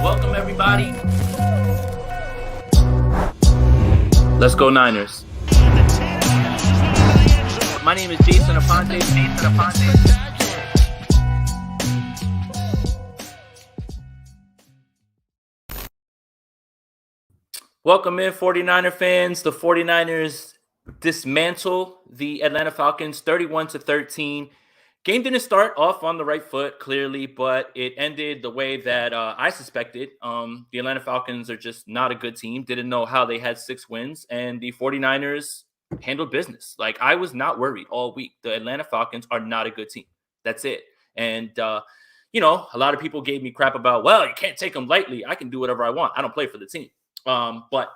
Welcome, everybody. Let's go Niners. My name is Jason Aponte. Welcome in, 49er fans. The 49ers dismantle the Atlanta Falcons 31-13. Game didn't start off on the right foot, clearly, but it ended the way that I suspected. The Atlanta Falcons are just not a good team. Didn't know how they had 6 wins, and the 49ers handled business. Like, I was not worried all week. The Atlanta Falcons are not a good team. That's it. And, a lot of people gave me crap about, well, you can't take them lightly. I can do whatever I want. I don't play for the team. But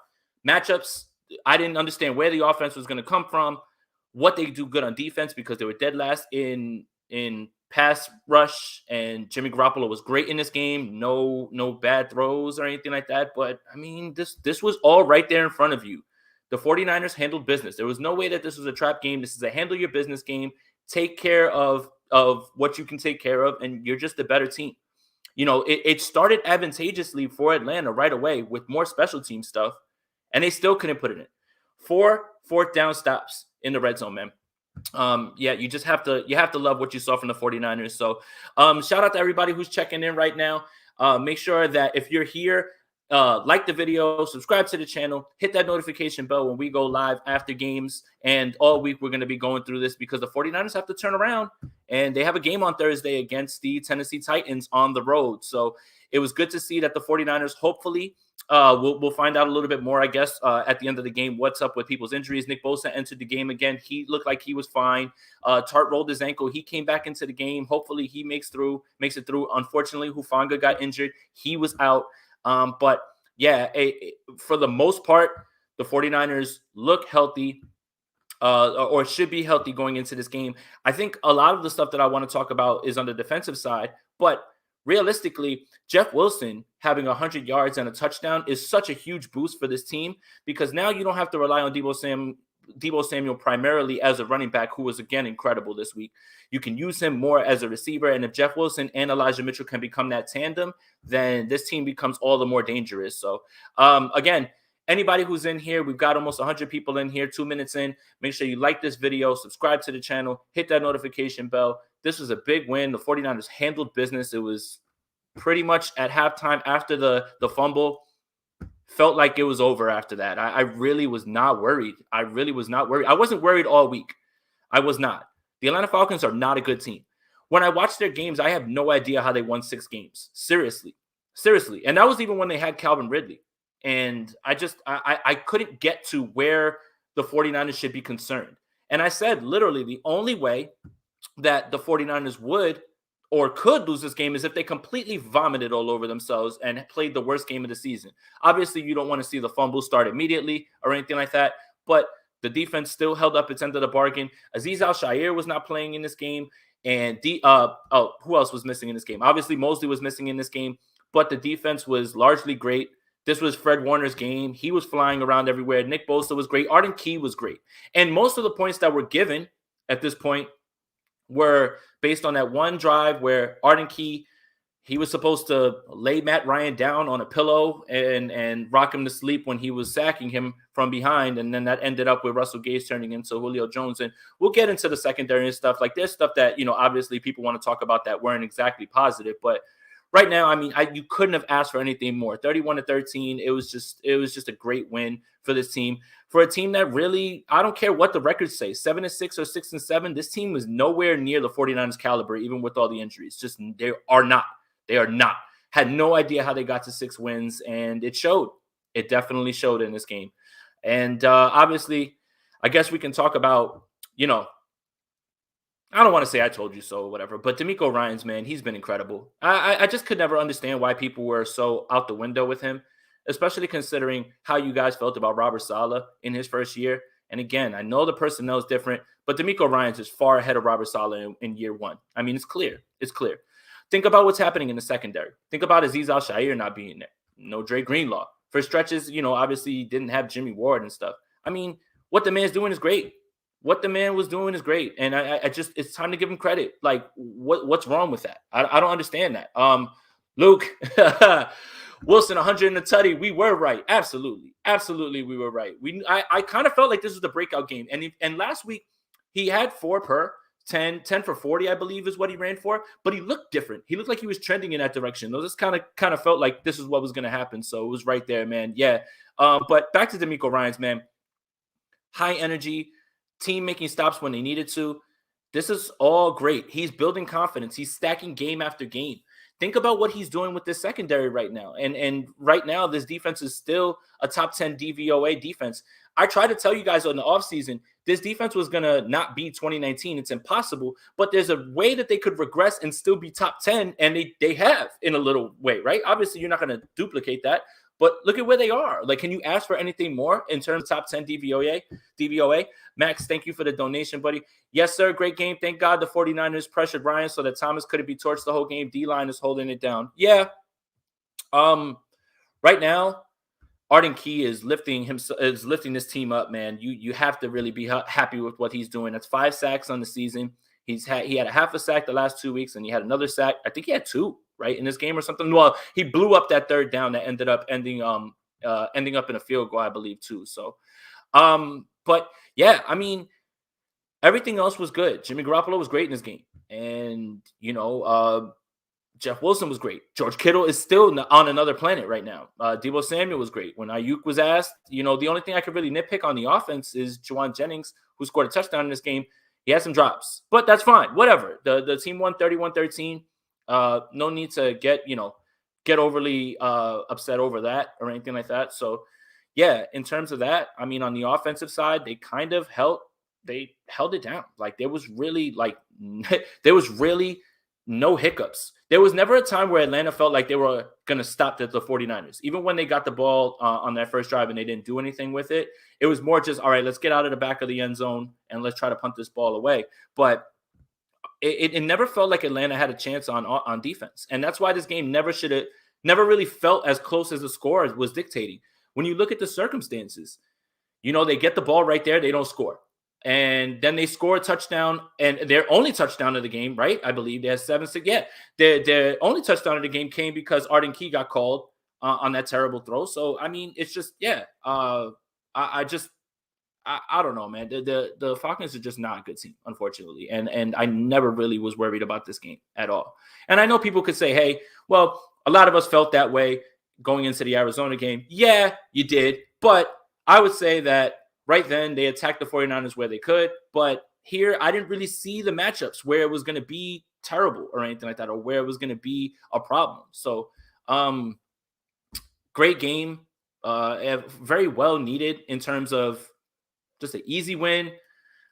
matchups, I didn't understand where the offense was going to come from, what they do good on defense, because they were dead last in pass rush, and Jimmy Garoppolo was great in this game. No bad throws or anything like that. But I mean, this was all right there in front of you. The 49ers handled business. There was no way that this was a trap game. This is a handle your business game. Take care of what you can take care of, and you're just a better team. It started advantageously for Atlanta right away with more special team stuff, and they still couldn't put it in. 4 fourth down stops in the red zone, man. You just have to love what you saw from the 49ers. So shout out to everybody who's checking in right now. Make sure that if you're here, like the video, subscribe to the channel, hit that notification bell when we go live after games. And all week we're going to be going through this because the 49ers have to turn around, and they have a game on Thursday against the Tennessee Titans on the road. So it was good to see that the 49ers hopefully we'll find out a little bit more, I guess, at the end of the game, what's up with people's injuries. Nick Bosa entered the game again. He looked like he was fine. Tart rolled his ankle. He came back into the game. Hopefully he makes it through. Unfortunately, Hufanga got injured. He was out. But yeah, for the most part, the 49ers look healthy, or should be healthy going into this game. I think a lot of the stuff that I want to talk about is on the defensive side, but realistically, Jeff Wilson having 100 yards and a touchdown is such a huge boost for this team, because now you don't have to rely on Deebo Samuel primarily as a running back, who was, again, incredible this week. You can use him more as a receiver, and if Jeff Wilson and Elijah Mitchell can become that tandem, then this team becomes all the more dangerous. So, again, anybody who's in here, we've got almost 100 people in here, 2 minutes in. Make sure you like this video, subscribe to the channel, hit that notification bell. This was a big win. The 49ers handled business. It was pretty much at halftime after the fumble. Felt like it was over after that. I really was not worried. I wasn't worried all week. I was not. The Atlanta Falcons are not a good team. When I watch their games, I have no idea how they won 6 games. Seriously. And that was even when they had Calvin Ridley. And I couldn't get to where the 49ers should be concerned. And I said, literally, the only way that the 49ers would or could lose this game is if they completely vomited all over themselves and played the worst game of the season. Obviously, you don't want to see the fumble start immediately or anything like that, but the defense still held up its end of the bargain. Azeez Al-Shaair was not playing in this game, and who else was missing in this game? Obviously, Mosley was missing in this game, but the defense was largely great. This was Fred Warner's game. He was flying around everywhere. Nick Bosa was great. Arden Key was great. And most of the points that were given at this point were based on that one drive where Arden Key, he was supposed to lay Matt Ryan down on a pillow and rock him to sleep when he was sacking him from behind. And then that ended up with Russell Gage turning into Julio Jones. And we'll get into the secondary and stuff. Like, there's stuff that, obviously people want to talk about that weren't exactly positive. But right now, I mean, you couldn't have asked for anything more. 31-13, it was just a great win for this team. For a team that really, I don't care what the records say, 7-6 or 6-7, this team was nowhere near the 49ers caliber, even with all the injuries. Just, they are not. Had no idea how they got to 6 wins, and it showed. It definitely showed in this game. And obviously, I guess we can talk about, I don't want to say I told you so or whatever, but DeMeco Ryans, man, he's been incredible. I just could never understand why people were so out the window with him, especially considering how you guys felt about Robert Saleh in his first year. And again, I know the personnel is different, but DeMeco Ryans is far ahead of Robert Saleh in year 1. I mean, it's clear. Think about what's happening in the secondary. Think about Azeez Al-Shaair not being there. No Dre Greenlaw. For stretches, obviously he didn't have Jimmy Ward and stuff. I mean, what the man's doing is great. What the man was doing is great. And I just, it's time to give him credit. Like, what's wrong with that? I don't understand that. Luke, Wilson 100 in the tutty. We were right. Absolutely, we were right. I kind of felt like this was the breakout game. And last week he had 4 per 10 for 40, I believe is what he ran for. But he looked different. He looked like he was trending in that direction. Those just kind of felt like this is what was going to happen. So it was right there, man. Yeah. But back to DeMeco Ryans, man. High energy, team making stops when they needed to. This is all great. He's building confidence. He's stacking game after game. Think about what he's doing with this secondary right now. And right now, this defense is still a top 10 DVOA defense. I tried to tell you guys on the offseason, this defense was going to not be 2019. It's impossible. But there's a way that they could regress and still be top 10. And they have in a little way, right? Obviously, you're not going to duplicate that. But look at where they are. Like, can you ask for anything more in terms of top 10 DVOA? Max, thank you for the donation, buddy. Yes, sir. Great game. Thank God the 49ers pressured Ryan so that Thomas couldn't be torched the whole game. D-line is holding it down. Yeah. Right now, Arden Key is lifting this team up, man. You have to really be happy with what he's doing. That's 5 sacks on the season. He had a half a sack the last 2 weeks, and he had another sack. I think he had 2, right, in this game or something. Well, he blew up that third down that ended up ending up in a field goal, I believe, too. So, but yeah, I mean, everything else was good. Jimmy Garoppolo was great in this game, and Jeff Wilson was great. George Kittle is still on another planet right now. Deebo Samuel was great. When Ayuk was asked, the only thing I could really nitpick on the offense is Juwan Jennings, who scored a touchdown in this game. He had some drops, but that's fine. Whatever. The team won 31-13. No need to get overly upset over that or anything like that. So, yeah, in terms of that, I mean, on the offensive side, they kind of held it down. Like there was really no hiccups. There was never a time where Atlanta felt like they were going to stop the 49ers. Even when they got the ball on that first drive and they didn't do anything with it, it was more just, all right, let's get out of the back of the end zone and let's try to punt this ball away. But it never felt like Atlanta had a chance on defense. And that's why this game never really felt as close as the score was dictating. When you look at the circumstances, they get the ball right there, they don't score. And then they score a touchdown, and their only touchdown of the game, right? I believe they had 7-6. Yeah, their only touchdown of the game came because Arden Key got called on that terrible throw. So, I mean, it's just, yeah. I don't know, man. The Falcons are just not a good team, unfortunately. And I never really was worried about this game at all. And I know people could say, hey, well, a lot of us felt that way going into the Arizona game. Yeah, you did. But I would say that right then, they attacked the 49ers where they could. But here, I didn't really see the matchups where it was going to be terrible or anything like that, or where it was going to be a problem. So, great game. Very well needed in terms of just an easy win.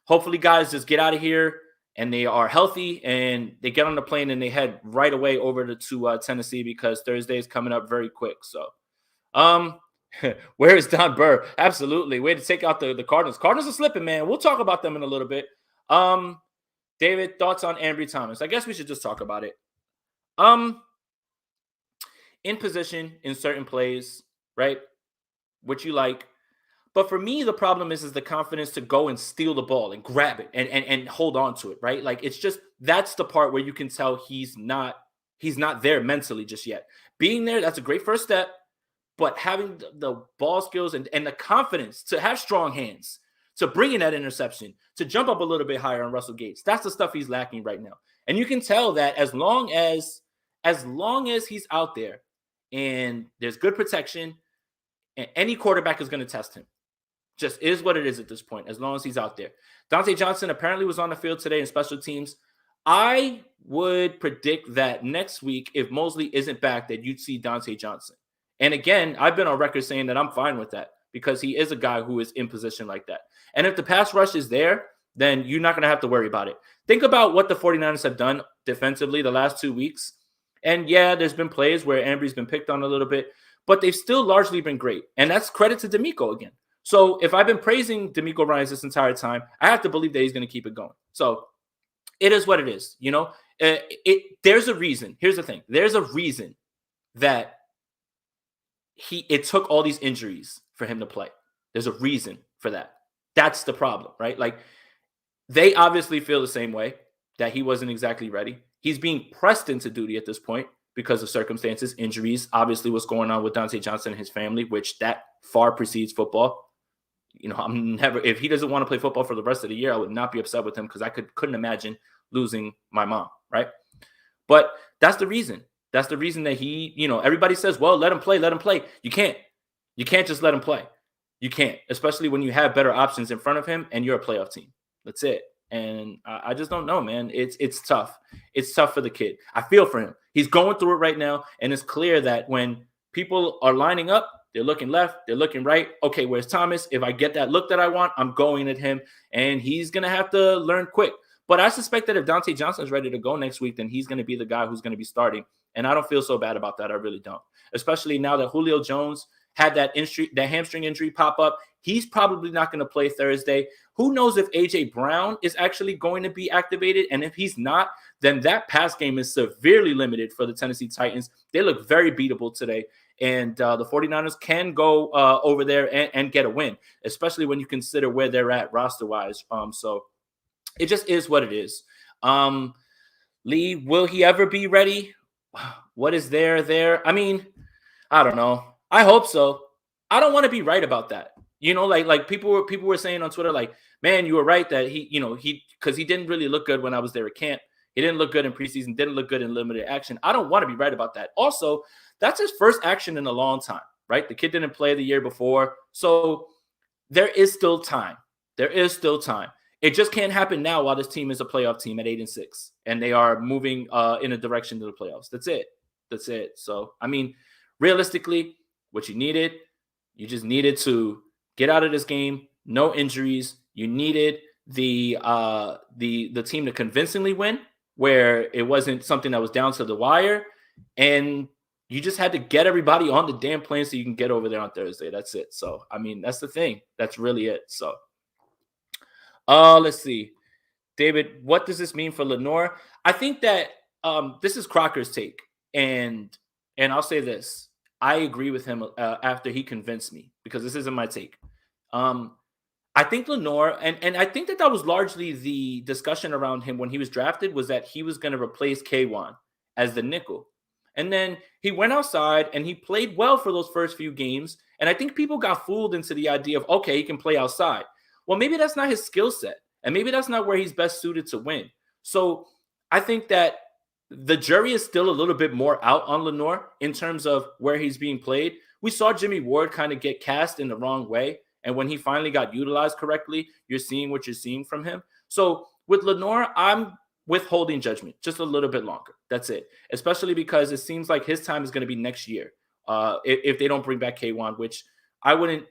Hopefully, guys just get out of here and they are healthy and they get on the plane and they head right away over to Tennessee because Thursday is coming up very quick. So, where is Don Burr? Absolutely. Way to take out the Cardinals. Cardinals are slipping, man. We'll talk about them in a little bit. David, thoughts on Ambry Thomas? I guess we should just talk about it. In position in certain plays, right? Which you like. But for me, the problem is the confidence to go and steal the ball and grab it and hold on to it, right? Like it's just that's the part where you can tell he's not there mentally just yet. Being there, that's a great first step. But having the ball skills and the confidence to have strong hands, to bring in that interception, to jump up a little bit higher on Russell Gates, that's the stuff he's lacking right now. And you can tell that as long as he's out there and there's good protection, and any quarterback is going to test him. Just is what it is at this point, as long as he's out there. Dante Johnson apparently was on the field today in special teams. I would predict that next week, if Mosley isn't back, that you'd see Dante Johnson. And again, I've been on record saying that I'm fine with that because he is a guy who is in position like that. And if the pass rush is there, then you're not going to have to worry about it. Think about what the 49ers have done defensively the last 2 weeks. And yeah, there's been plays where Ambry's been picked on a little bit, but they've still largely been great. And that's credit to DeMeco again. So if I've been praising DeMeco Ryans this entire time, I have to believe that he's going to keep it going. So it is what it is. There's a reason. Here's the thing. There's a reason that it took all these injuries for him to play. There's a reason for that. That's the problem, right? Like they obviously feel the same way that he wasn't exactly ready. He's being pressed into duty at this point because of circumstances, injuries, obviously what's going on with Dante Johnson and his family, which that far precedes football. I'm never, if he doesn't want to play football for the rest of the year, I would not be upset with him because I couldn't imagine losing my mom, right? But that's the reason. That's the reason that he, everybody says, well, let him play, let him play. You can't just let him play. You can't, especially when you have better options in front of him and you're a playoff team. That's it. And I just don't know, man. It's tough. It's tough for the kid. I feel for him. He's going through it right now. And it's clear that when people are lining up, they're looking left, they're looking right. Okay, where's Thomas? If I get that look that I want, I'm going at him. And he's going to have to learn quick. But I suspect that if Dante Johnson's ready to go next week, then he's going to be the guy who's going to be starting. And I don't feel so bad about that. I really don't. Especially now that Julio Jones had that hamstring injury pop up. He's probably not going to play Thursday. Who knows if A.J. Brown is actually going to be activated? And if he's not, then that pass game is severely limited for the Tennessee Titans. They look very beatable today. And the 49ers can go over there and get a win, especially when you consider where they're at roster-wise. So it just is what it is. Lee, will he ever be ready? What is there? I mean, I don't know. I hope so. I don't want to be right about that. Like people were saying on Twitter, like, man, you were right that because he didn't really look good when I was there at camp. He didn't look good in preseason, didn't look good in limited action. I don't want to be right about that. Also, that's his first action in a long time, right? The kid didn't play the year before. So there is still time. It just can't happen now while this team is a playoff team at 8-6 and they are moving in a direction to the playoffs. That's it. So, I mean, realistically, what you just needed to get out of this game, no injuries. You needed the team to convincingly win, where it wasn't something that was down to the wire, and you just had to get everybody on the damn plane so you can get over there on Thursday. That's it. So, I mean, that's the thing. That's really it. So, let's see. David, what does this mean for Lenoir? I think that this is Crocker's take, and I'll say this. I agree with him after he convinced me, because this isn't my take. I think Lenoir, and I think that was largely the discussion around him when he was drafted, was that he was going to replace K1 as the nickel. And then he went outside and he played well for those first few games. And I think people got fooled into the idea of, okay, he can play outside. Well, maybe that's not his skill set. And maybe that's not where he's best suited to win. So I think that the jury is still a little bit more out on Lenoir in terms of where he's being played. We saw Jimmy Ward kind of get cast in the wrong way. And when he finally got utilized correctly, you're seeing what you're seeing from him. So with Lenoir, I'm withholding judgment just a little bit longer. That's it. Especially because it seems like his time is going to be next year if they don't bring back K1, which I wouldn't.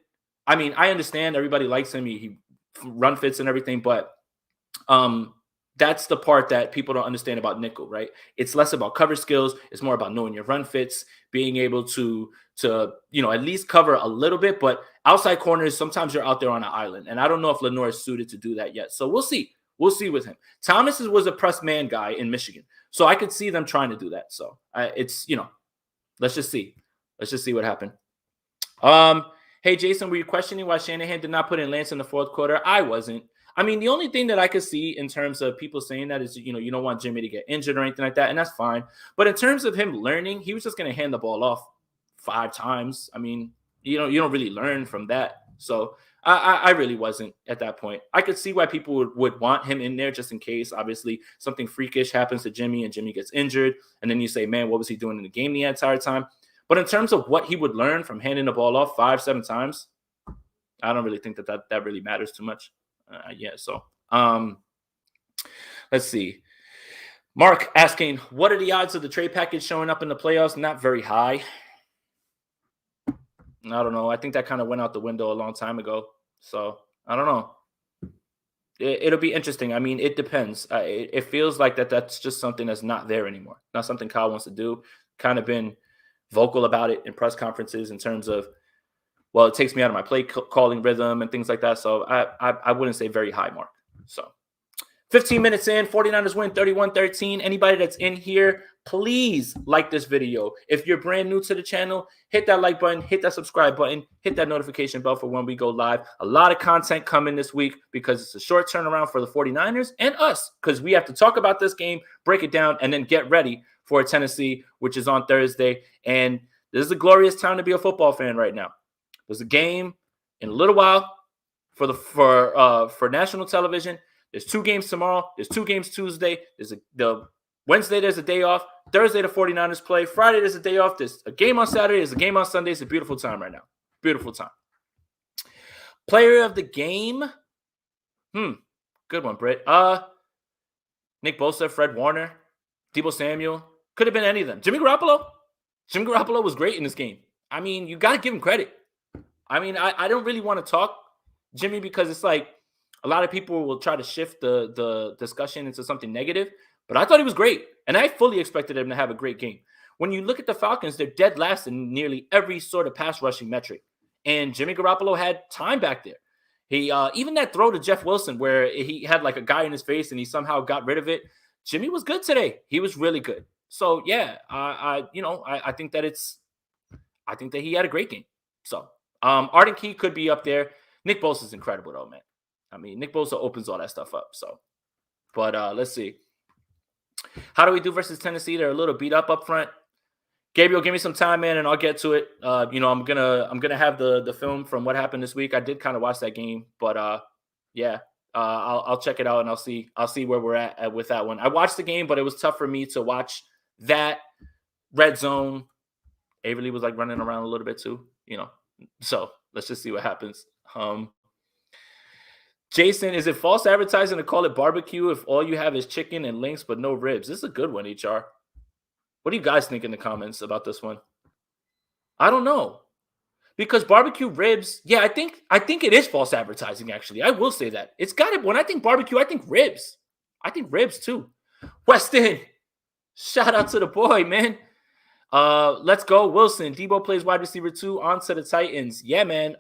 I mean, I understand everybody likes him. He run fits and everything, but that's the part that people don't understand about nickel, right? It's less about cover skills. It's more about knowing your run fits, being able to at least cover a little bit. But outside corners, sometimes you're out there on an island. And I don't know if Lenoir is suited to do that yet. So we'll see. We'll see with him. Thomas was a press man guy in Michigan. So I could see them trying to do that. So it's, let's just see. Let's just see what happened. Hey, Jason, were you questioning why Shanahan did not put in Lance in the fourth quarter? I wasn't. I mean, the only thing that I could see in terms of people saying that is, you don't want Jimmy to get injured or anything like that, and that's fine. But in terms of him learning, he was just going to hand the ball off 5 times. I mean, you don't really learn from that. So I really wasn't at that point. I could see why people would want him in there just in case, obviously, something freakish happens to Jimmy and Jimmy gets injured. And then you say, man, what was he doing in the game the entire time? But in terms of what he would learn from handing the ball off 5-7 times, I don't really think that really matters too much. So let's see. Mark asking, what are the odds of the trade package showing up in the playoffs? Not very high. I don't know. I think that kind of went out the window a long time ago. So I don't know. It'll be interesting. I mean, it depends. It feels like that's just something that's not there anymore. Not something Kyle wants to do. Kind of been vocal about it in press conferences in terms of, well, it takes me out of my play calling rhythm and things like that. So I wouldn't say very high mark. So 15 minutes in, 49ers win 31-13. Anybody that's in here, please like this video. If you're brand new to the channel, hit that like button, hit that subscribe button, hit that notification bell for when we go live. A lot of content coming this week because it's a short turnaround for the 49ers and us because we have to talk about this game, break it down, and then get ready for Tennessee, which is on Thursday. And this is a glorious time to be a football fan right now. There's a game in a little while for national television. There's 2 games tomorrow. There's 2 games Tuesday. The Wednesday, there's a day off. Thursday, the 49ers play. Friday, there's a day off. There's a game on Saturday. There's a game on Sunday. It's a beautiful time right now. Beautiful time. Player of the game. Good one, Britt. Nick Bosa, Fred Warner, Deebo Samuel. Could have been any of them. Jimmy Garoppolo. Jimmy Garoppolo was great in this game. I mean, you got to give him credit. I mean, I don't really want to talk Jimmy because it's like, a lot of people will try to shift the discussion into something negative, but I thought he was great, and I fully expected him to have a great game. When you look at the Falcons, they're dead last in nearly every sort of pass rushing metric, and Jimmy Garoppolo had time back there. He even that throw to Jeff Wilson where he had like a guy in his face and he somehow got rid of it. Jimmy was good today. He was really good. So yeah, I think that he had a great game. So Arden Key could be up there. Nick Bosa is incredible though, man. I mean, Nick Bosa opens all that stuff up. So, but let's see. How do we do versus Tennessee? They're a little beat up front. Gabriel, give me some time, man, and I'll get to it. I'm gonna have the film from what happened this week. I did kind of watch that game, but I'll check it out and I'll see where we're at with that one. I watched the game, but it was tough for me to watch that red zone. Averly was like running around a little bit too, So let's just see what happens. Jason, is it false advertising to call it barbecue if all you have is chicken and links but no ribs? This is a good one, HR. What do you guys think in the comments about this one? I don't know. Because barbecue ribs, yeah, I think it is false advertising, actually. I will say that. It's got it. When I think barbecue, I think ribs. I think ribs, too. Weston, shout out to the boy, man. Let's go. Wilson, Deebo plays wide receiver 2, on to the Titans. Yeah, man.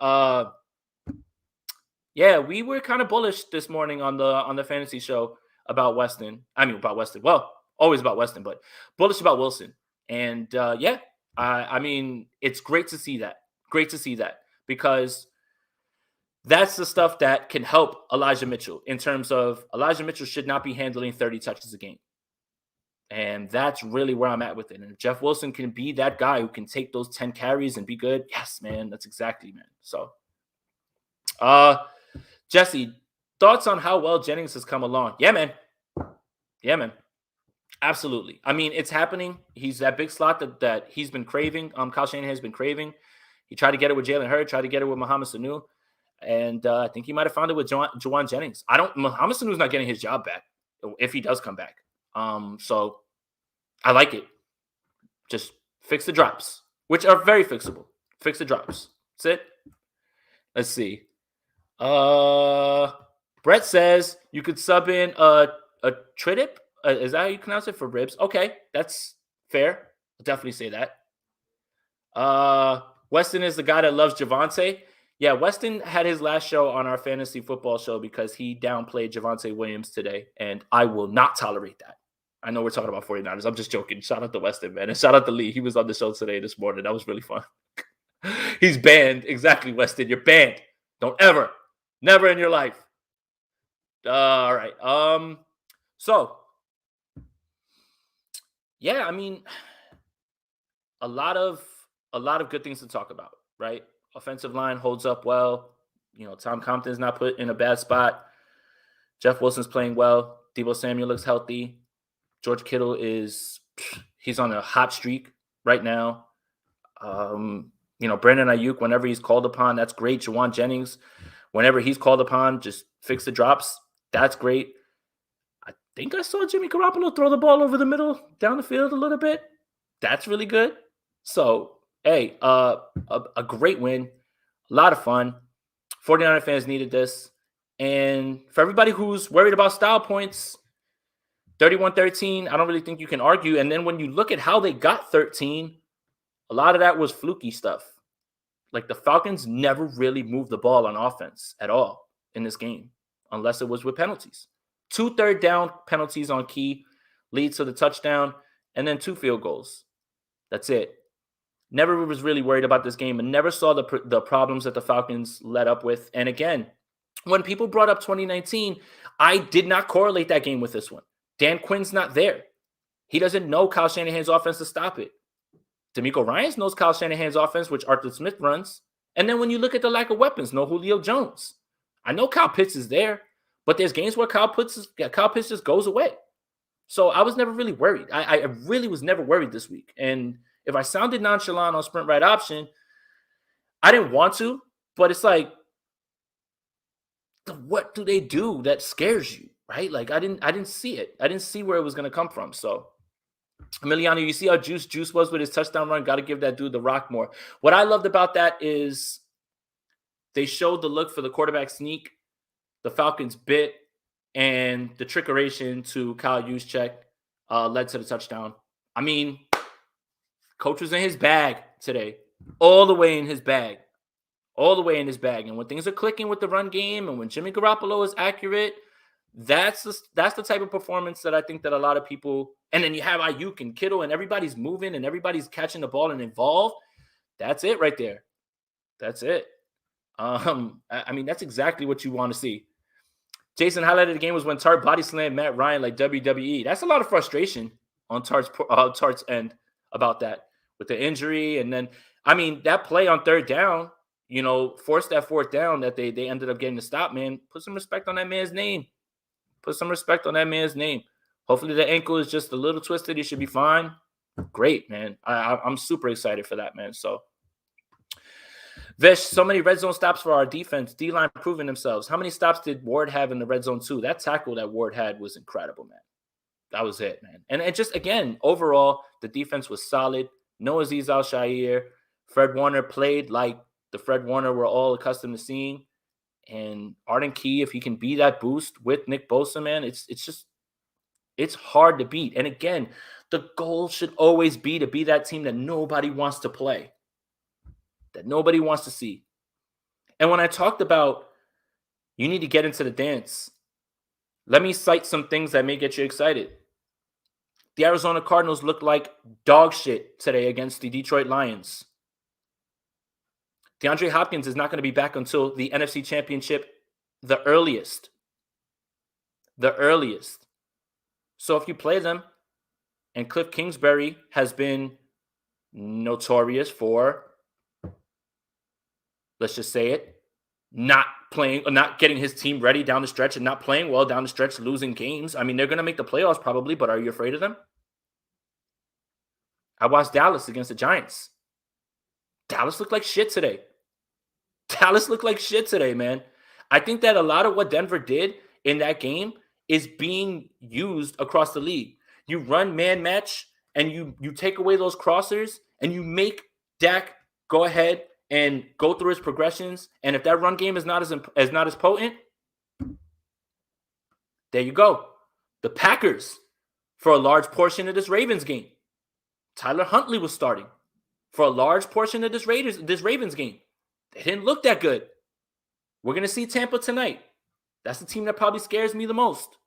Yeah, we were kind of bullish this morning on the fantasy show about Weston. I mean, about Weston. Well, always about Weston, but bullish about Wilson. And I mean, it's great to see that. Great to see that because that's the stuff that can help Elijah Mitchell in terms of Elijah Mitchell should not be handling 30 touches a game. And that's really where I'm at with it. And if Jeff Wilson can be that guy who can take those 10 carries and be good, yes, man, that's exactly, man. So, Jesse, thoughts on how well Jennings has come along? Yeah, man. Absolutely. I mean, it's happening. He's that big slot that he's been craving. Kyle Shanahan has been craving. He tried to get it with Jalen Hurd, tried to get it with Mohamed Sanu. And I think he might have found it with Juwan Jennings. Mohamed Sanu's not getting his job back if he does come back. So I like it. Just fix the drops, which are very fixable. Fix the drops. That's it. Let's see. Brett says you could sub in a tridip. Is that how you pronounce it for ribs? Okay, that's fair. I'll definitely say that. Weston is the guy that loves Javonte. Yeah, Weston had his last show on our fantasy football show because he downplayed Javonte Williams today, and I will not tolerate that. I know we're talking about 49ers. I'm just joking. Shout out to Weston, man. And shout out to Lee. He was on the show this morning. That was really fun. He's banned. Exactly, Weston. You're banned. Don't ever. Never in your life. All right. So, yeah, I mean, a lot of good things to talk about, right? Offensive line holds up well. Tom Compton's not put in a bad spot. Jeff Wilson's playing well. Deebo Samuel looks healthy. George Kittle he's on a hot streak right now. Brandon Ayuk, whenever he's called upon, that's great. Juwan Jennings, whenever he's called upon, just fix the drops. That's great. I think I saw Jimmy Garoppolo throw the ball over the middle, down the field a little bit. That's really good. So, hey, a great win. A lot of fun. 49er fans needed this. And for everybody who's worried about style points, 31-13, I don't really think you can argue. And then when you look at how they got 13, a lot of that was fluky stuff. Like the Falcons never really moved the ball on offense at all in this game, unless it was with penalties. 2 third down penalties on key leads to the touchdown, and then 2 field goals. That's it. Never was really worried about this game and never saw the problems that the Falcons led up with. And again, when people brought up 2019, I did not correlate that game with this one. Dan Quinn's not there. He doesn't know Kyle Shanahan's offense to stop it. DeMeco Ryans knows Kyle Shanahan's offense, which Arthur Smith runs. And then when you look at the lack of weapons, no Julio Jones. I know Kyle Pitts is there, but there's games where Kyle Pitts just goes away. So I was never really worried. I really was never worried this week. And if I sounded nonchalant on sprint right option, I didn't want to, but it's like, what do they do that scares you, right? Like I didn't see it. I didn't see where it was going to come from. So Emiliano, you see how juice was with his touchdown run. Got to give that dude the rock more. What I loved about that is they showed the look for the quarterback sneak, the Falcons bit, and the trickeration to Kyle Juszczyk led to the touchdown. I mean, coach was in his bag today, all the way in his bag. All the way in his bag. And when things are clicking with the run game and when Jimmy Garoppolo is accurate, that's the type of performance that I think that a lot of people, and then you have Ayuk and Kittle and everybody's moving and everybody's catching the ball and involved. That's it right there. That's it. I mean, that's exactly what you want to see. Jason highlighted the game was when Tart body slammed Matt Ryan like WWE. That's a lot of frustration on Tart's end about that with the injury. And then, I mean, that play on third down, forced that fourth down that they ended up getting to stop, man. Put some respect on that man's name. Put some respect on that man's name. Hopefully the ankle is just a little twisted. He should be fine. Great, man. I'm super excited for that, man. So, Vish, so many red zone stops for our defense. D-line proving themselves. How many stops did Ward have in the red zone too? That tackle that Ward had was incredible, man. That was it, man. And just, again, overall, the defense was solid. No Azeez Al-Shaair. Fred Warner played like the Fred Warner we're all accustomed to seeing. And Arden Key, if he can be that boost with Nick Bosa, man, it's hard to beat. And again, the goal should always be to be that team that nobody wants to play, that nobody wants to see. And when I talked about you need to get into the dance, let me cite some things that may get you excited. The Arizona Cardinals looked like dog shit today against the Detroit Lions. DeAndre Hopkins is not going to be back until the NFC Championship, the earliest. The earliest. So if you play them, and Cliff Kingsbury has been notorious for, let's just say it, not playing, or not getting his team ready down the stretch and not playing well down the stretch, losing games. I mean, they're going to make the playoffs probably, but are you afraid of them? I watched Dallas against the Giants. Dallas looked like shit today. Man. I think that a lot of what Denver did in that game is being used across the league. You run man match and you take away those crossers and you make Dak go ahead and go through his progressions. And if that run game is not as potent, there you go. The Packers, for a large portion of this Ravens game, Tyler Huntley was starting for a large portion of this Ravens game. They didn't look that good. We're going to see Tampa tonight. That's the team that probably scares me the most.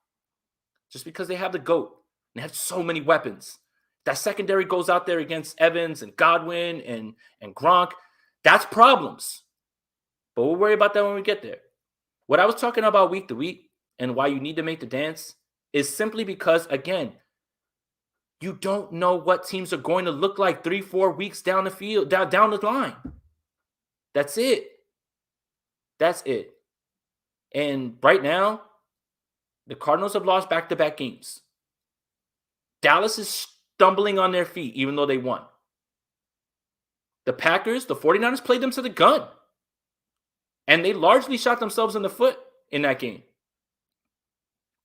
Just because they have the GOAT. They have so many weapons. That secondary goes out there against Evans and Godwin and Gronk. That's problems. But we'll worry about that when we get there. What I was talking about week to week and why you need to make the dance is simply because, again, you don't know what teams are going to look like 3-4 weeks down the field, down the line. That's it. That's it. And right now, the Cardinals have lost back-to-back games. Dallas is stumbling on their feet, even though they won. The Packers, the 49ers played them to the gun. And they largely shot themselves in the foot in that game.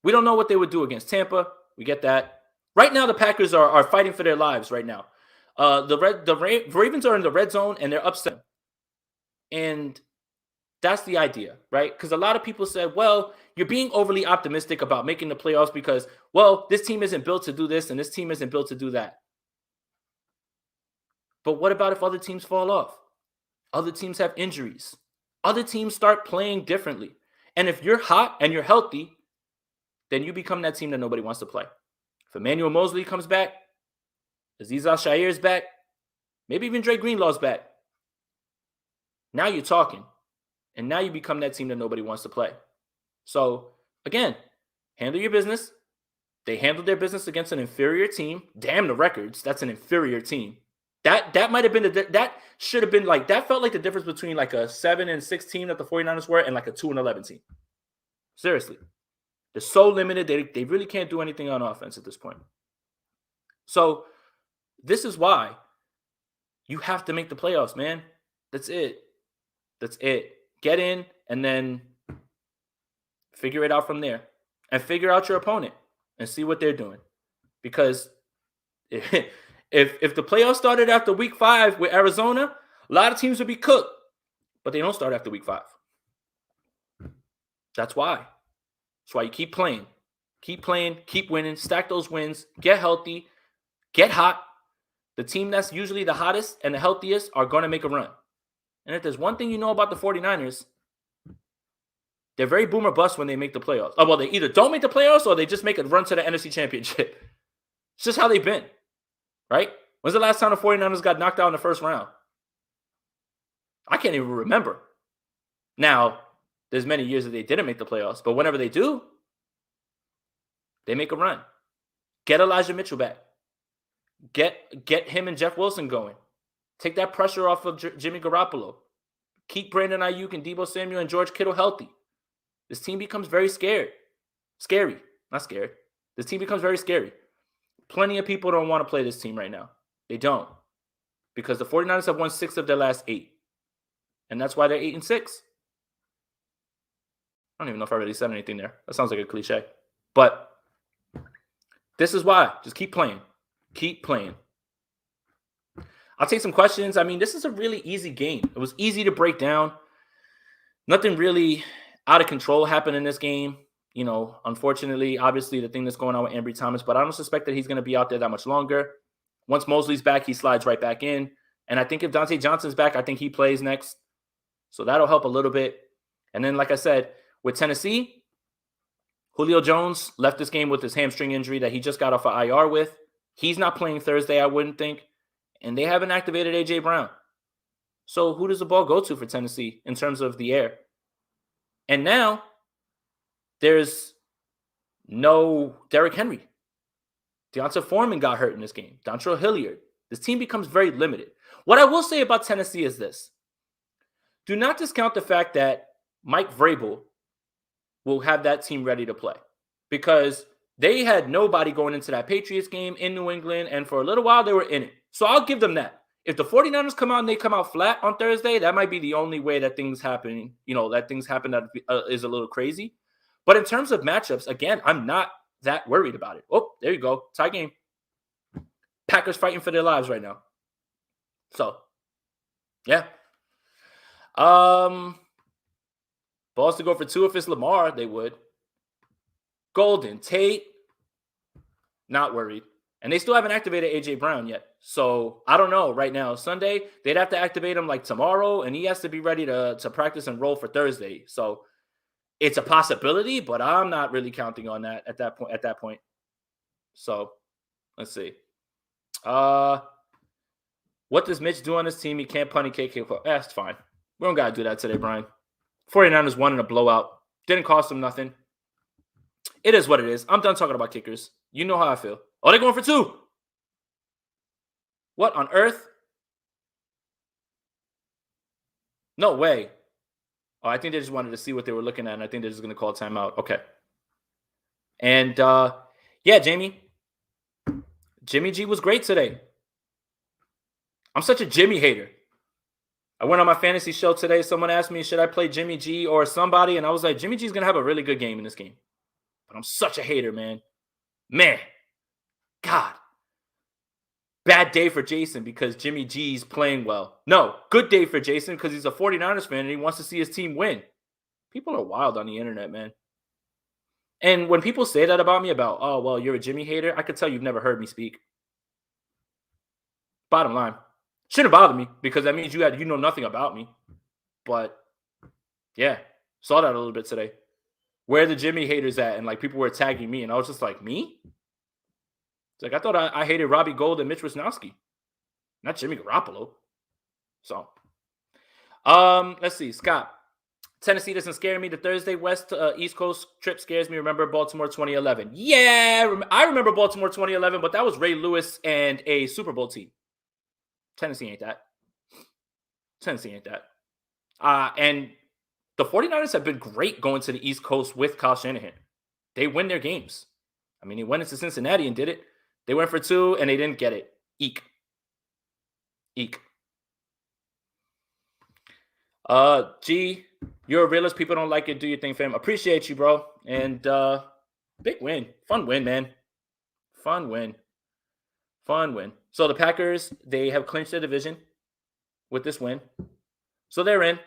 We don't know what they would do against Tampa. We get that. Right now, the Packers are fighting for their lives right now. The Ravens are in the red zone, and they're upset. And that's the idea, right? Because a lot of people said, well, you're being overly optimistic about making the playoffs because, well, this team isn't built to do this and this team isn't built to do that. But what about if other teams fall off? Other teams have injuries. Other teams start playing differently. And if you're hot and you're healthy, then you become that team that nobody wants to play. If Emmanuel Mosley comes back, Aziz Al-Shaair is back, maybe even Dre Greenlaw's back. Now you're talking. And now you become that team that nobody wants to play. So, again, handle your business. They handled their business against an inferior team. Damn the records. That's an inferior team. That might have been that should have been like that felt like the difference between like a 7-6 team that the 49ers were and like a 2-11 team. Seriously. They're so limited. They really can't do anything on offense at this point. So this is why you have to make the playoffs, man. That's it. That's it. Get in and then figure it out from there. And figure out your opponent and see what they're doing. Because if the playoffs started after week 5 with Arizona, a lot of teams would be cooked. But they don't start after week 5. That's why. That's why you keep playing. Keep playing, keep winning, stack those wins, get healthy, get hot. The team that's usually the hottest and the healthiest are going to make a run. And if there's one thing you know about the 49ers, they're very boom or bust when they make the playoffs. Oh, well, they either don't make the playoffs or they just make a run to the NFC Championship. It's just how they've been, right? When's the last time the 49ers got knocked out in the first round? I can't even remember. Now, there's many years that they didn't make the playoffs, but whenever they do, they make a run. Get Elijah Mitchell back. Get him and Jeff Wilson going. Take that pressure off of Jimmy Garoppolo. Keep Brandon Ayuk and Deebo Samuel and George Kittle healthy. This team becomes very scared. Scary. Not scared. This team becomes very scary. Plenty of people don't want to play this team right now. They don't. Because the 49ers have won 6 of their last 8. And that's why they're 8-6. I don't even know if I really said anything there. That sounds like a cliche. But this is why. Just keep playing. Keep playing. I'll take some questions. I mean, this is a really easy game. It was easy to break down. Nothing really out of control happened in this game. You know, unfortunately, obviously, the thing that's going on with Ambry Thomas, but I don't suspect that he's going to be out there that much longer. Once Mosley's back, he slides right back in. And I think if Dante Johnson's back, I think he plays next. So that'll help a little bit. And then, like I said, with Tennessee, Julio Jones left this game with his hamstring injury that he just got off of IR with. He's not playing Thursday, I wouldn't think. And they haven't activated A.J. Brown. So who does the ball go to for Tennessee in terms of the air? And now there's no Derrick Henry. Deonta Foreman got hurt in this game. Dontrell Hilliard. This team becomes very limited. What I will say about Tennessee is this. Do not discount the fact that Mike Vrabel will have that team ready to play. Because they had nobody going into that Patriots game in New England, and for a little while they were in it. So I'll give them that. If the 49ers come out and they come out flat on Thursday, that might be the only way that things happen, that is a little crazy. But in terms of matchups, again, I'm not that worried about it. Oh, there you go. Tie game. Packers fighting for their lives right now. So, yeah. Balls to go for 2 if it's Lamar, they would. Golden Tate, not worried. And they still haven't activated A.J. Brown yet. So, I don't know right now. Sunday, they'd have to activate him like tomorrow, and he has to be ready to practice and roll for Thursday. So, it's a possibility, but I'm not really counting on that at that point. So, let's see. What does Mitch do on his team? He can't punt, he can't kick. That's fine. We don't got to do that today, Brian. 49ers won in a blowout. Didn't cost them nothing. It is what it is. I'm done talking about kickers. You know how I feel. Oh, they're going for 2. What on earth? No way. Oh, I think they just wanted to see what they were looking at, and I think they're just going to call timeout. Okay. And, yeah, Jamie. Jimmy G was great today. I'm such a Jimmy hater. I went on my fantasy show today. Someone asked me, should I play Jimmy G or somebody? And I was like, Jimmy G's going to have a really good game in this game. But I'm such a hater, man. Man. God. Bad day for Jason because Jimmy G's playing well. No, good day for Jason because he's a 49ers fan and he wants to see his team win. People are wild on the internet, man. And when people say that about me, about, oh, well, you're a Jimmy hater, I could tell you've never heard me speak. Bottom line. Shouldn't bother me because that means you know nothing about me. But, yeah, saw that a little bit today. where the Jimmy haters at? And like people were tagging me, and I was just like, me? It's like I thought I hated Robbie Gould and Mitch Wisnowski, not Jimmy Garoppolo. So, let's see, Scott. Tennessee doesn't scare me. The Thursday East Coast trip scares me. Remember Baltimore 2011? Yeah, I remember Baltimore 2011, but that was Ray Lewis and a Super Bowl team. Tennessee ain't that. Tennessee ain't that. And the 49ers have been great going to the East Coast with Kyle Shanahan. They win their games. I mean, he went into Cincinnati and did it. They went for 2 and they didn't get it. Eek. G, you're a realist. People don't like it. Do your thing, fam. Appreciate you, bro. And big win. Fun win, man. Fun win. So the Packers, they have clinched their division with this win. So they're in.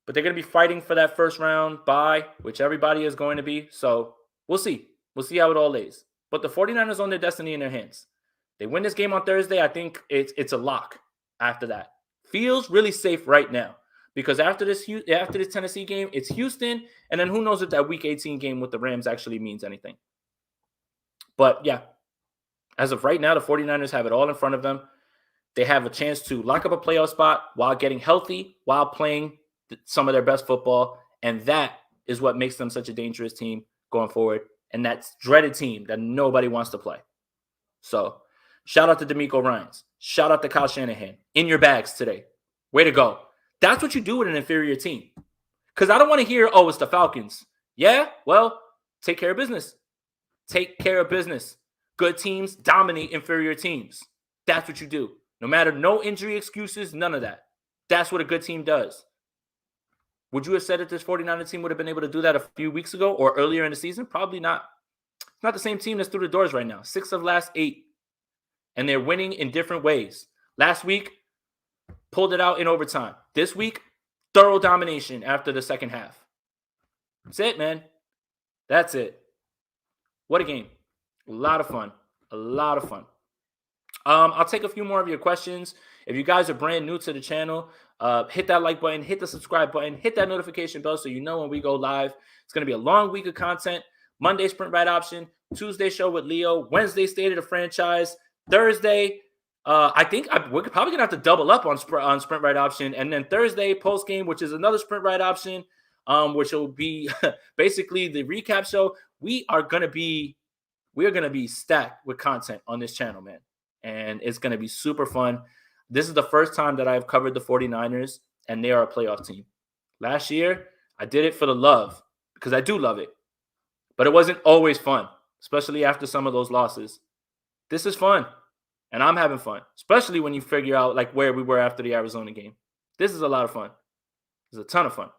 But they're going to be fighting for that first round bye, which everybody is going to be. So we'll see. We'll see how it all lays. But the 49ers own their destiny in their hands. They win this game on Thursday. I think it's a lock after that. Feels really safe right now. Because after this Tennessee game, it's Houston. And then who knows if that Week 18 game with the Rams actually means anything. But yeah, as of right now, the 49ers have it all in front of them. They have a chance to lock up a playoff spot while getting healthy, while playing some of their best football. And that is what makes them such a dangerous team going forward. And that dreaded team that nobody wants to play. So shout out to DeMeco Ryans. Shout out to Kyle Shanahan. In your bags today. Way to go. That's what you do with an inferior team. Because I don't want to hear, oh, it's the Falcons. Yeah, well, take care of business. Take care of business. Good teams dominate inferior teams. That's what you do. No matter, no injury excuses, none of that. That's what a good team does. Would you have said that this 49er team would have been able to do that a few weeks ago or earlier in the season? Probably not. It's not the same team that's through the doors right now. 6 of last 8. And they're winning in different ways. Last week, pulled it out in overtime. This week, thorough domination after the second half. That's it, man. That's it. What a game. A lot of fun. I'll take a few more of your questions. If you guys are brand new to the channel, hit that like button, hit the subscribe button, hit that notification bell so you know when we go live. It's going to be a long week of content. Monday, sprint right option. Tuesday, show with Leo. Wednesday, state of the franchise. Thursday, I think we're probably going to have to double up on sprint right option. And then Thursday, post game, which is another sprint right option, which will be basically the recap show. We are going to be stacked with content on this channel, man. And it's going to be super fun. This is the first time that I've covered the 49ers, and they are a playoff team. Last year, I did it for the love, because I do love it. But it wasn't always fun, especially after some of those losses. This is fun, and I'm having fun, especially when you figure out like where we were after the Arizona game. This is a lot of fun. It's a ton of fun.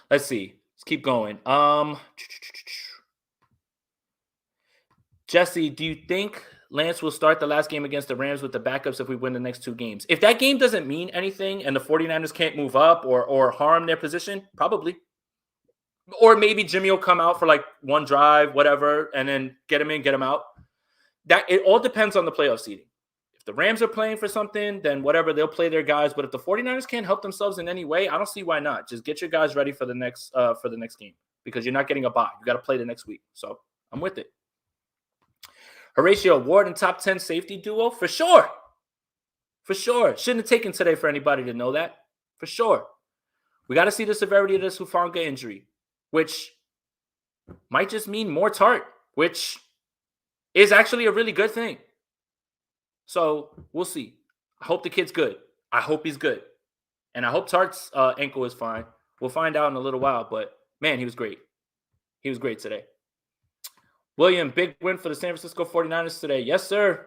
Let's see. Let's keep going. Jesse, do you think Lance will start the last game against the Rams with the backups if we win the next 2 games? If that game doesn't mean anything and the 49ers can't move up or harm their position, probably. Or maybe Jimmy will come out for like one drive, whatever, and then get him in, get him out. It all depends on the playoff seeding. If the Rams are playing for something, then whatever, they'll play their guys. But if the 49ers can't help themselves in any way, I don't see why not. Just get your guys ready for the next game because you're not getting a bye. You got to play the next week. So I'm with it. Horatio, Ward and top 10 safety duo? For sure. Shouldn't have taken today for anybody to know that. For sure. We got to see the severity of this Hufanga injury, which might just mean more Tart, which is actually a really good thing. So we'll see. I hope the kid's good. I hope he's good. And I hope Tart's ankle is fine. We'll find out in a little while. But, man, he was great. He was great today. William, big win for the San Francisco 49ers today. Yes, sir.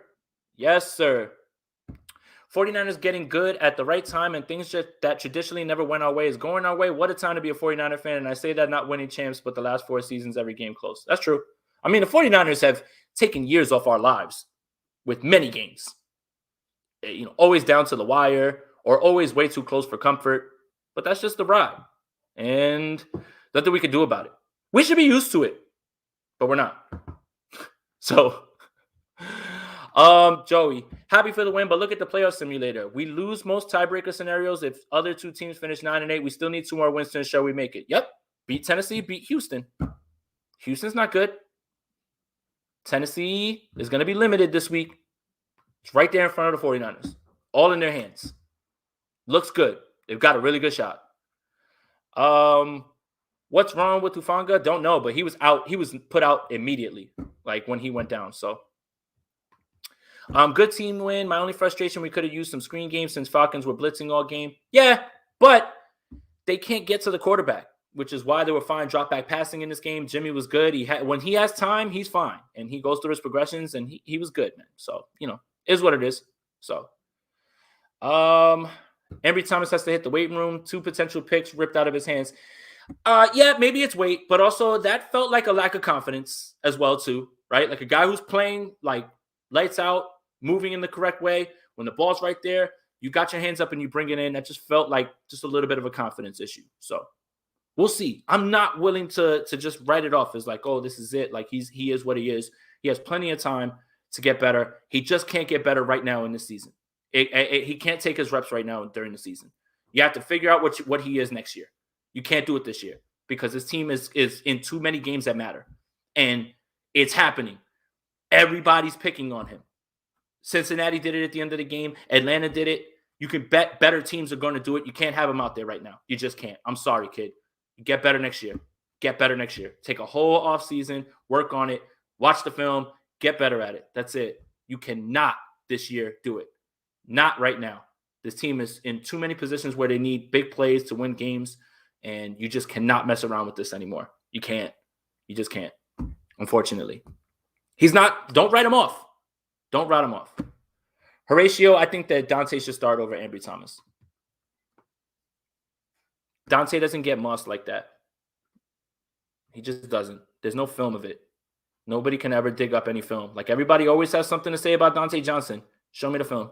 49ers getting good at the right time, and things that traditionally never went our way is going our way. What a time to be a 49er fan. And I say that not winning champs, but the last 4 seasons, every game close. That's true. I mean, the 49ers have taken years off our lives with many games. Always down to the wire or always way too close for comfort. But that's just the ride. And nothing we can do about it. We should be used to it. But we're not. So, Joey, happy for the win, but look at the playoff simulator. We lose most tiebreaker scenarios. If other 2 teams finish 9-8, we still need 2 more wins to ensure we make it. Yep. beat Tennessee, beat Houston. Houston's not good. Tennessee is going to be limited this week. It's right there in front of the 49ers. All in their hands. Looks good. They've got a really good shot. What's wrong with Hufanga? Don't know, but he was out. He was put out immediately, like when he went down. So, good team win. My only frustration, we could have used some screen games since Falcons were blitzing all game. Yeah, but they can't get to the quarterback, which is why they were fine drop back passing in this game. Jimmy was good. When he has time, he's fine, and he goes through his progressions, and he was good, man. So, is what it is. So, Ambry Thomas has to hit the weight room. 2 potential picks ripped out of his hands. Yeah, maybe it's weight, but also that felt like a lack of confidence as well, too, right? Like a guy who's playing like lights out, moving in the correct way. When the ball's right there, you got your hands up and you bring it in. That just felt like just a little bit of a confidence issue. So we'll see. I'm not willing to just write it off as like, oh, this is it. Like he is what he is. He has plenty of time to get better. He just can't get better right now in this season. He can't take his reps right now during the season. You have to figure out what he is next year. You can't do it this year because his team is in too many games that matter. And it's happening. Everybody's picking on him. Cincinnati did it at the end of the game. Atlanta did it. You can bet better teams are going to do it. You can't have him out there right now. You just can't. I'm sorry, kid. Get better next year. Get better next year. Take a whole offseason, work on it, watch the film, get better at it. That's it. You cannot this year do it. Not right now. This team is in too many positions where they need big plays to win games. And you just cannot mess around with this anymore. You can't. You just can't. Unfortunately. He's not. Don't write him off. Don't write him off. Horatio, I think that Dante should start over Ambry Thomas. Dante doesn't get mossed like that. He just doesn't. There's no film of it. Nobody can ever dig up any film. Like everybody always has something to say about Dante Johnson. Show me the film.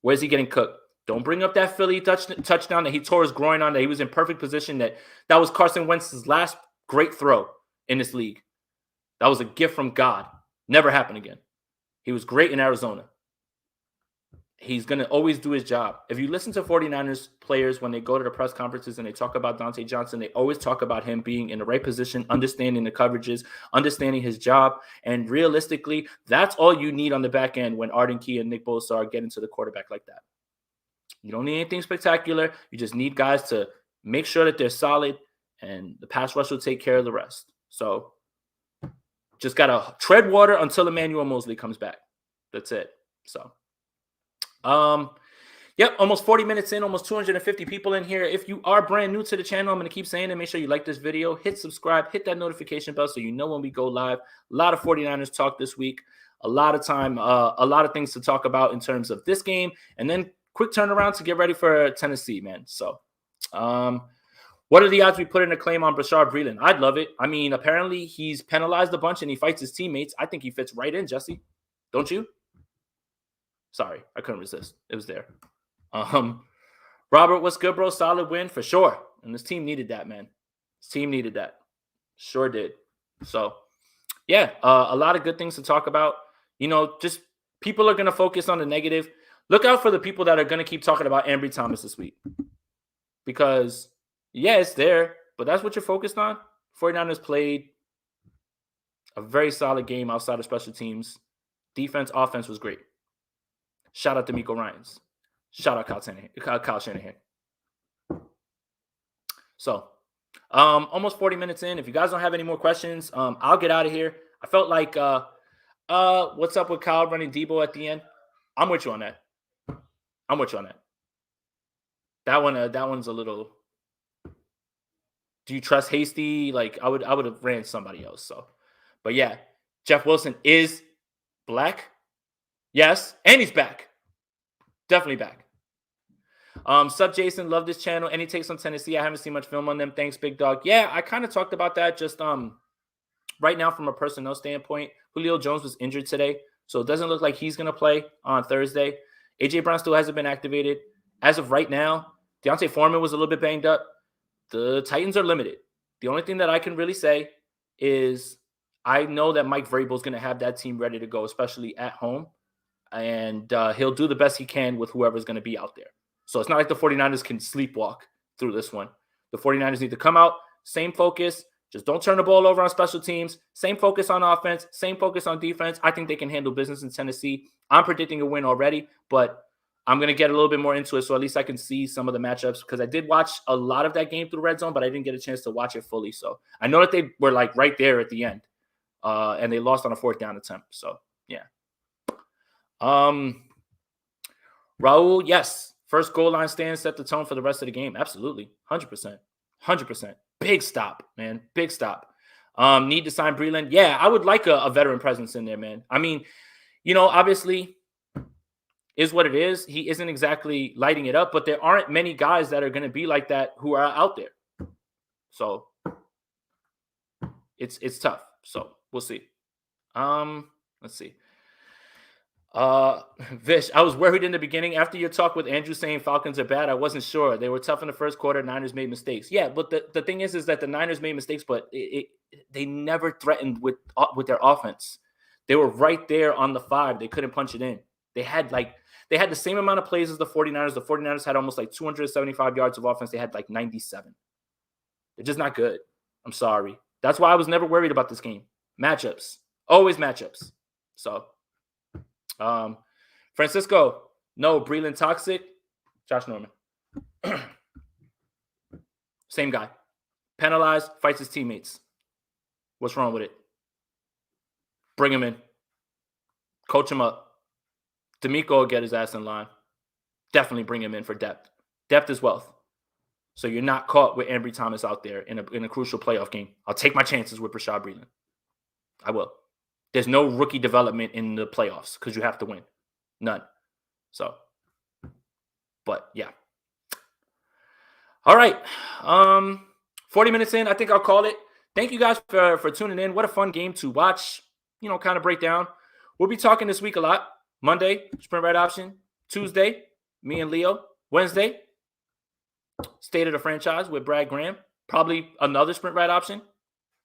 Where's he getting cooked? Don't bring up that Philly touchdown that he tore his groin on, that he was in perfect position. That was Carson Wentz's last great throw in this league. That was a gift from God. Never happened again. He was great in Arizona. He's going to always do his job. If you listen to 49ers players when they go to the press conferences and they talk about Dante Johnson, they always talk about him being in the right position, understanding the coverages, understanding his job. And realistically, that's all you need on the back end when Arden Key and Nick Bosa are getting to the quarterback like that. You don't need anything spectacular. You just need guys to make sure that they're solid, and the pass rush will take care of the rest. So just got to tread water until Emmanuel Mosley comes back. That's it. So, yep, almost 40 minutes in, almost 250 people in here. If you are brand new to the channel, I'm going to keep saying it. Make sure you like this video, hit subscribe, hit that notification bell so you know when we go live. A lot of 49ers talk this week. A lot of time, a lot of things to talk about in terms of this game, and then quick turnaround to get ready for Tennessee, man. So, what are the odds we put in a claim on Brashard Breeland? I'd love it. I mean, apparently he's penalized a bunch and he fights his teammates. I think he fits right in, Jesse. Don't you? Sorry, I couldn't resist. It was there. Robert, what's good, bro? Solid win for sure. And this team needed that, man. This team needed that. Sure did. So, yeah, a lot of good things to talk about. Just people are going to focus on the negative. Look out for the people that are going to keep talking about Ambry Thomas this week. Because, yeah, it's there, but that's what you're focused on. 49ers played a very solid game outside of special teams. Defense, offense was great. Shout out to DeMeco Ryans. Shout out Kyle Shanahan. So, almost 40 minutes in. If you guys don't have any more questions, I'll get out of here. I felt like, what's up with Kyle running Debo at the end? I'm with you on that. That one's a little. Do you trust Hasty? Like I would have ran somebody else. So, but yeah, Jeff Wilson is black. Yes, and he's back. Definitely back. Sub Jason, love this channel. Any takes on Tennessee? I haven't seen much film on them. Thanks, big dog. Yeah, I kind of talked about that. Just right now from a personnel standpoint, Julio Jones was injured today, so it doesn't look like he's gonna play on Thursday. AJ Brown still hasn't been activated. As of right now, Deontay Foreman was a little bit banged up. The Titans are limited. The only thing that I can really say is I know that Mike Vrabel is going to have that team ready to go, especially at home. And he'll do the best he can with whoever's going to be out there. So it's not like the 49ers can sleepwalk through this one. The 49ers need to come out, Same focus. Just don't turn the ball over on special teams. Same focus on offense. Same focus on defense. I think they can handle business in Tennessee. I'm predicting a win already, but I'm going to get a little bit more into it so at least I can see some of the matchups because I did watch a lot of that game through Red Zone, but I didn't get a chance to watch it fully. So I know that they were like right there at the end, and they lost on a 4th down attempt. So, yeah. Raul, yes. First goal line stand set the tone for the rest of the game. Absolutely. 100%. 100%. Big stop, man. Big stop. Need to sign Breland. Yeah, I would like a veteran presence in there, man. I mean, obviously is what it is. He isn't exactly lighting it up, but there aren't many guys that are going to be like that who are out there. So it's tough. So we'll see. Let's see. Vish, I was worried in the beginning. After your talk with Andrew saying Falcons are bad, I wasn't sure. They were tough in the first quarter. Niners made mistakes. Yeah, but the thing is that the Niners made mistakes, but they never threatened with their offense. They were right there on the 5. They couldn't punch it in. They had the same amount of plays as the 49ers. The 49ers had almost like 275 yards of offense. They had like 97. They're just not good. I'm sorry. That's why I was never worried about this game. Matchups. Always matchups. So, Francisco, no, Breland toxic. Josh Norman. Same guy. Penalized, fights his teammates. What's wrong with it? Bring him in. Coach him up. DeMeco will get his ass in line. Definitely bring him in for depth. Depth is wealth. So you're not caught with Ambry Thomas out there in a crucial playoff game. I'll take my chances with Rashad Breland. I will. There's no rookie development in the playoffs because you have to win. None. So, but yeah. All right. 40 minutes in, I think I'll call it. Thank you guys for tuning in. What a fun game to watch, kind of break down. We'll be talking this week a lot. Monday, sprint right option. Tuesday, me and Leo. Wednesday, state of the franchise with Brad Graham. Probably another sprint right option.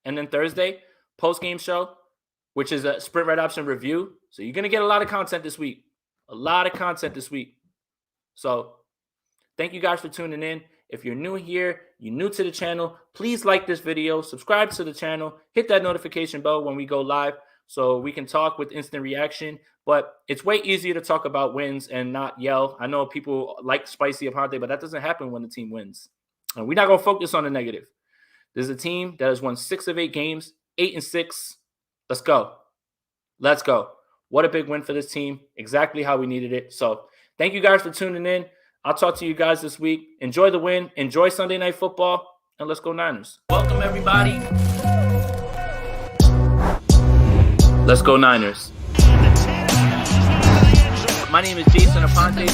And then Thursday, post-game show, which is a sprint right option review. So you're going to get a lot of content this week. A lot of content this week. So thank you guys for tuning in. If you're new here, you're new to the channel, please like this video, subscribe to the channel, hit that notification bell when we go live so we can talk with instant reaction. But it's way easier to talk about wins and not yell. I know people like spicy Aponte, but that doesn't happen when the team wins. And we're not going to focus on the negative. There's a team that has won 6 of 8 games, 8-6. Let's go. Let's go. What a big win for this team. Exactly how we needed it. So thank you guys for tuning in. I'll talk to you guys this week. Enjoy the win. Enjoy Sunday Night Football. And let's go Niners. Welcome, everybody. Let's go Niners. My name is Jason Aponte.